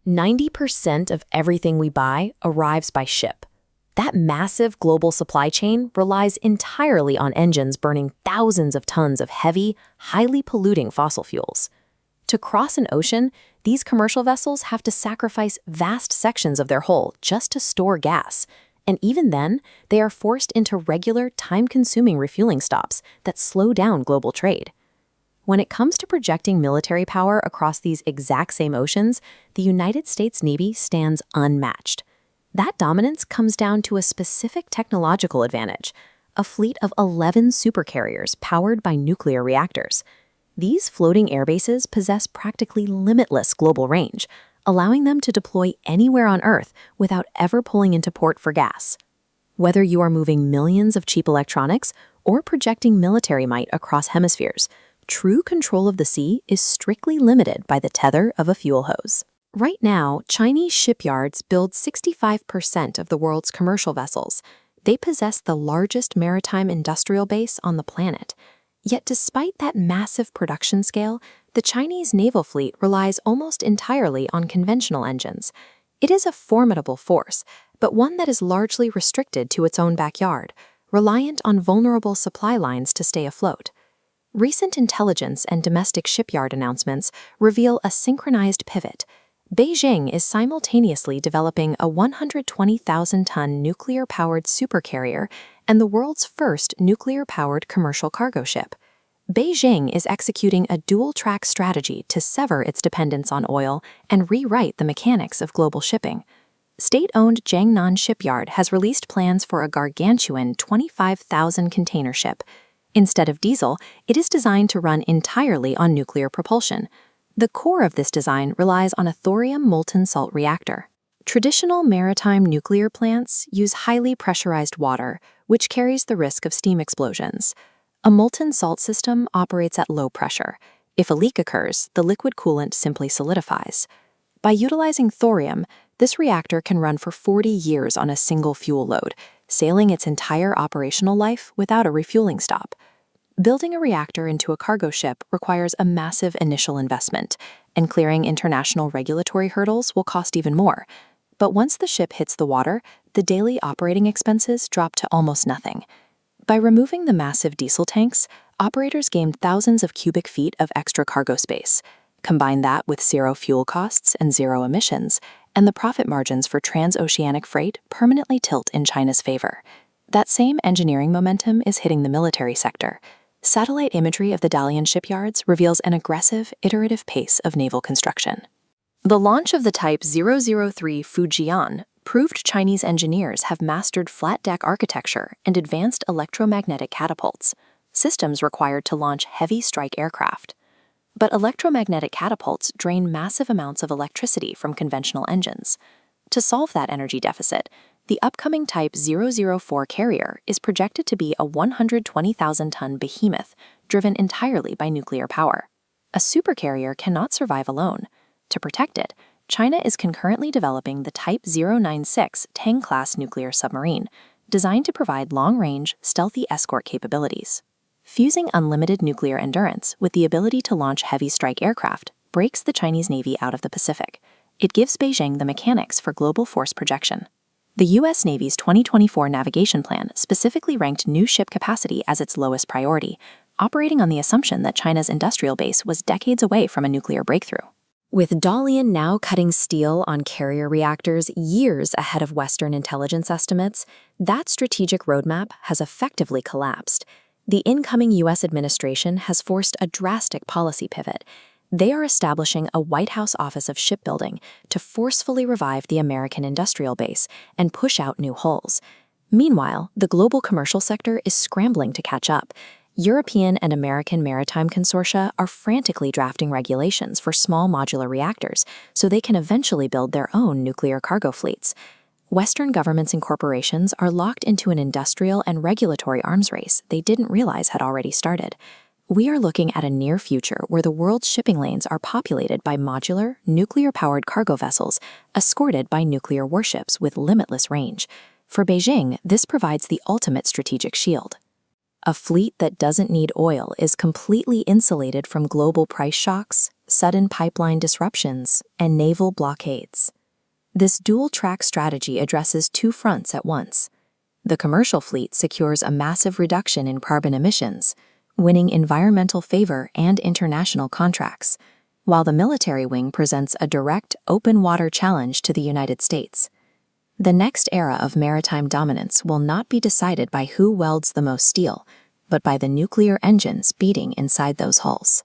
90% of everything we buy arrives by ship. That massive global supply chain relies entirely on engines burning thousands of tons of heavy, highly polluting fossil fuels. To cross an ocean, these commercial vessels have to sacrifice vast sections of their hull just to store gas. And even then, they are forced into regular, time-consuming refueling stops that slow down global trade. When it comes to projecting military power across these exact same oceans, the United States Navy stands unmatched. That dominance comes down to a specific technological advantage: a fleet of 11 supercarriers powered by nuclear reactors. These floating airbases possess practically limitless global range, allowing them to deploy anywhere on Earth without ever pulling into port for gas. Whether you are moving millions of cheap electronics or projecting military might across hemispheres, true control of the sea is strictly limited by the tether of a fuel hose. Right now, Chinese shipyards build 65% of the world's commercial vessels. They possess the largest maritime industrial base on the planet. Yet despite that massive production scale, the Chinese naval fleet relies almost entirely on conventional engines. It is a formidable force, but one that is largely restricted to its own backyard, reliant on vulnerable supply lines to stay afloat. Recent intelligence and domestic shipyard announcements reveal a synchronized pivot. Beijing is simultaneously developing a 120,000-ton nuclear-powered supercarrier and the world's first nuclear-powered commercial cargo ship. Beijing is executing a dual-track strategy to sever its dependence on oil and rewrite the mechanics of global shipping. State-owned Jiangnan Shipyard has released plans for a gargantuan 25,000 container ship. Instead of diesel, it is designed to run entirely on nuclear propulsion. The core of this design relies on a thorium molten salt reactor. Traditional maritime nuclear plants use highly pressurized water, which carries the risk of steam explosions. A molten salt system operates at low pressure. If a leak occurs, the liquid coolant simply solidifies. By utilizing thorium, this reactor can run for 40 years on a single fuel load, sailing its entire operational life without a refueling stop. Building a reactor into a cargo ship requires a massive initial investment, and clearing international regulatory hurdles will cost even more. But once the ship hits the water, the daily operating expenses drop to almost nothing. By removing the massive diesel tanks, operators gain thousands of cubic feet of extra cargo space. Combine that with zero fuel costs and zero emissions, and the profit margins for transoceanic freight permanently tilt in China's favor. That same engineering momentum is hitting the military sector. Satellite imagery of the Dalian shipyards reveals an aggressive, iterative pace of naval construction. The launch of the Type 003 Fujian proved Chinese engineers have mastered flat-deck architecture and advanced electromagnetic catapults, systems required to launch heavy strike aircraft. But electromagnetic catapults drain massive amounts of electricity from conventional engines. To solve that energy deficit, the upcoming Type 004 carrier is projected to be a 120,000-ton behemoth driven entirely by nuclear power. A supercarrier cannot survive alone. To protect it, China is concurrently developing the Type 096 Tang-class nuclear submarine, designed to provide long-range, stealthy escort capabilities. Fusing unlimited nuclear endurance with the ability to launch heavy strike aircraft breaks the Chinese Navy out of the Pacific. It gives Beijing the mechanics for global force projection. The U.S. Navy's 2024 navigation plan specifically ranked new ship capacity as its lowest priority, operating on the assumption that China's industrial base was decades away from a nuclear breakthrough. With Dalian now cutting steel on carrier reactors years ahead of Western intelligence estimates, that strategic roadmap has effectively collapsed. The incoming U.S. administration has forced a drastic policy pivot. They are establishing a White House Office of Shipbuilding to forcefully revive the American industrial base and push out new hulls. Meanwhile, the global commercial sector is scrambling to catch up. European and American maritime consortia are frantically drafting regulations for small modular reactors so they can eventually build their own nuclear cargo fleets. Western governments and corporations are locked into an industrial and regulatory arms race they didn't realize had already started. We are looking at a near future where the world's shipping lanes are populated by modular, nuclear-powered cargo vessels escorted by nuclear warships with limitless range. For Beijing, this provides the ultimate strategic shield. A fleet that doesn't need oil is completely insulated from global price shocks, sudden pipeline disruptions, and naval blockades. This dual-track strategy addresses two fronts at once. The commercial fleet secures a massive reduction in carbon emissions, winning environmental favor and international contracts, while the military wing presents a direct, open-water challenge to the United States. The next era of maritime dominance will not be decided by who welds the most steel, but by the nuclear engines beating inside those hulls.